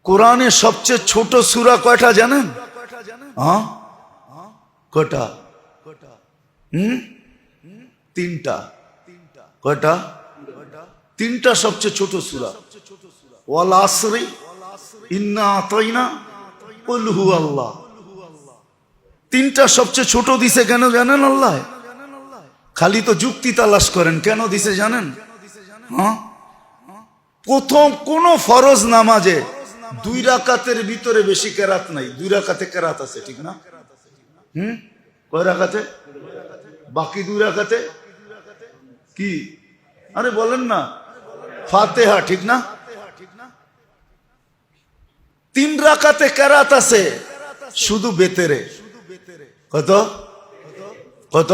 কোরআনে সবচেয়ে ছোট সূরা কয়টা জানেন? হ্যাঁ, কয়টা? তিনটা। কয়টা? তিনটা সবচেয়ে ছোট সূরা। ওয়াল আসরি, ইন্না আতাইনা, কুল হুয়াল্লাহ। তিনটা সবচেয়ে ছোট দিছে কেন জানেন? আল্লাহ খালি তো যুক্তি তালাশ করেন, কেন দিছে জানেন? হ্যাঁ, প্রথম কোন ফরজ নামাজে 2 রাকাতের ভিতরে বেশি কেরাত নাই। 2 রাকাতে কেরাত আছে, ঠিক না? কয় রাকাতে? বাকি 2 রাকাতে কি? আরে বলেন না, ফাতিহা, ঠিক না? 3 রাকাতে কেরাত আছে শুধু বেতেরে। কত কত?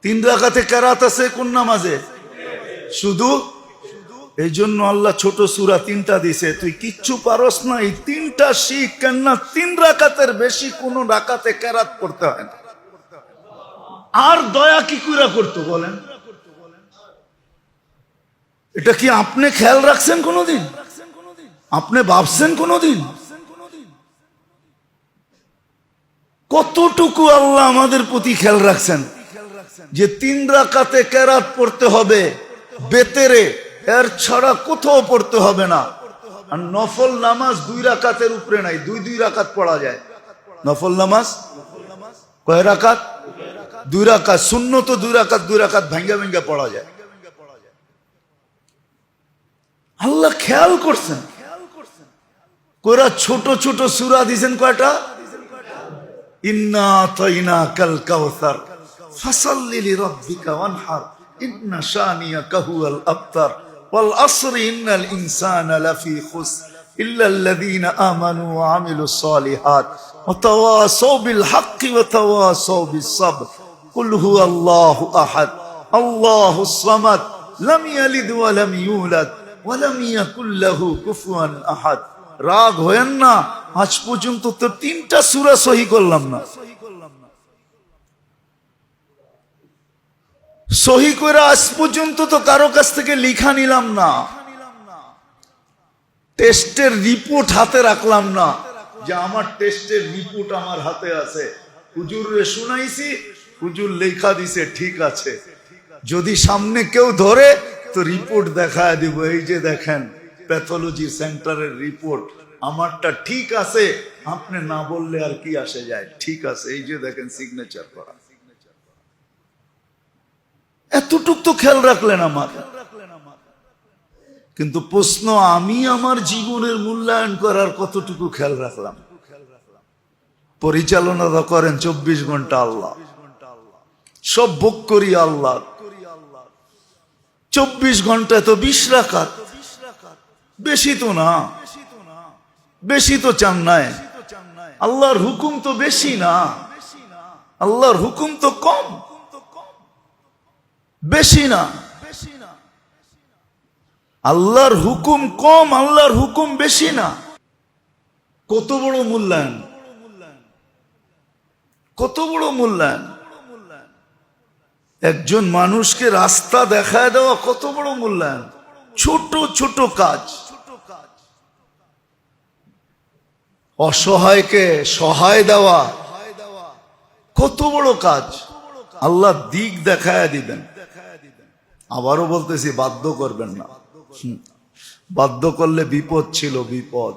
3 রাকাতে কেরাত আছে কোন নামাজে? শুধু। এই জন্য আল্লাহ ছোট সূরা 3টা দিছে। তুই কিচ্ছু পারস না, এই 3টা শিখ, কেননা 3 রাকাতের বেশি কোন রাকাতে কেরাত পড়তে হয় না। আর দয়া কি কইরা করতো বলেন? এটা কি আপনি খেয়াল রাখছেন কোনদিন? আপনি ভাবছেন কোনদিন কতটুকু আল্লাহ আমাদের প্রতি খেয়াল রাখছেন যে 3 রাকাতে কেরাত পড়তে হবে বেতেরে, এর ছাড়া কোথাও পড়তে হবে না। আর নফল নামাজ 2 রাকাতের উপরে নাই, 2 রাকাত পড়া যায়। নফল নামাজ কয় রাকাত? 2 রাকাত। সুন্নত 2 রাকাত, 2 রাকাত ভাঙ্গা ভাঙ্গা পড়া যায়। আল্লাহ খেয়াল করছেন। কোরা ছোট ছোট সূরা দিয়েছেন কয়টা? ইন্না আতাইনাকাল কাউসার ফাসাল্লি লিরাব্বিকা ওয়ানহার ইন্না শানিয়াকা হুয়াল আবতার ওয়াল আসরি ইন্নাল ইনসানা লাফি খুসর ইল্লাল্লাযীনা আমানু ওয়া আমিলুস সালিহাত ওয়া তাওয়াসাউ বিল হাক্কি ওয়া তাওয়াসাউ বিস সাবর কুল হুয়াল্লাহু আহাদ আল্লাহুস সামাদ লাম ইয়ালিদ ওয়া লাম ইউলাদ ওয়া লাম ইয়াকুল লাহু কুফুয়ান আহাদ। রাগ হয়েন না, আজ পর্যন্ত তো 3টা সূরা সহি করলাম না। সহি করে আজ পর্যন্ত তো কারো কাছ থেকে লিখা নিলাম না, টেস্টের রিপোর্ট হাতে রাখলাম না যে আমার টেস্টের রিপোর্ট আমার হাতে আছে। হুজুরে শুনাইছি, হুজুর লেখা দিছে, ঠিক আছে। যদি সামনে কেউ ধরে তো রিপোর্ট দেখায় দিব, এই যে দেখেন প্যাথোলজি সেন্টারের রিপোর্ট, আমারটা ঠিক আছে। আপনি না বললে আর কি আসে যায়, ঠিক আছে, এই যে দেখেন সিগনেচার করা। এতটুক তো খেয়াল রাখলেন আমার। কিন্তু প্রশ্ন, আমি আমার জীবনের মূল্যায়ন করার কতটুকু খেয়াল রাখলাম? পরিচালনা তো করেন 24 ঘন্টা আল্লাহ, সব ভোগ করি আল্লাহ। 24 ঘন্টায় তো 20 রাকাত, বেশি তো না, বেশি তো চান নাই। আল্লাহর হুকুম তো বেশি না, আল্লাহর হুকুম তো কম, বেশি না। আল্লাহর হুকুম কম, আল্লাহর হুকুম বেশি না। কত বড় মূল্যায়ন, কত বড় মূল্যায়ন। একজন মানুষকে রাস্তা দেখায় দেওয়া কত বড় মূল্যায়ন। ছোট ছোট কাজ, অসহায়কে সহায় দেওয়া কত বড় কাজ। আল্লাহ দিক দেখায় দিবেন। আবারও বলতেছি, বাধ্য করবেন না। বাধ্য করলে বিপদ ছিল, বিপদ,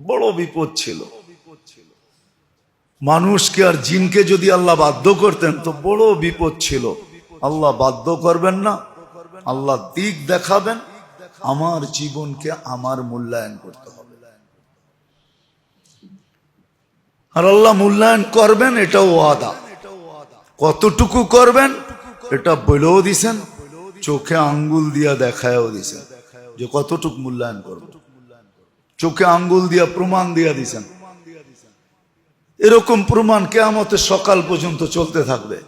বড় বিপদ ছিল। মানুষকে আর জিনকে যদি আল্লাহ বাধ্য করতেন তো বড় বিপদ ছিল। আল্লাহ বাধ্য করবেন না, আল্লাহ দিক দেখাবেন। আমার জীবনকে আমার মূল্যায়ন করতে হবে, আর আল্লাহ মূল্যায়ন করবেন, এটাও ওয়াদা। কতটুকু করবেন এটা বলেও দিছেন, চোখে আঙ্গুল দিয়া দেখায়ও দিছেন যে কতটুকু মূল্যায়ন করবেন। চোখে আঙ্গুল দিয়া প্রমাণ দিয়া দিছেন। এরকম প্রমাণ কিয়ামতের সকাল পর্যন্ত চলতে থাকবে।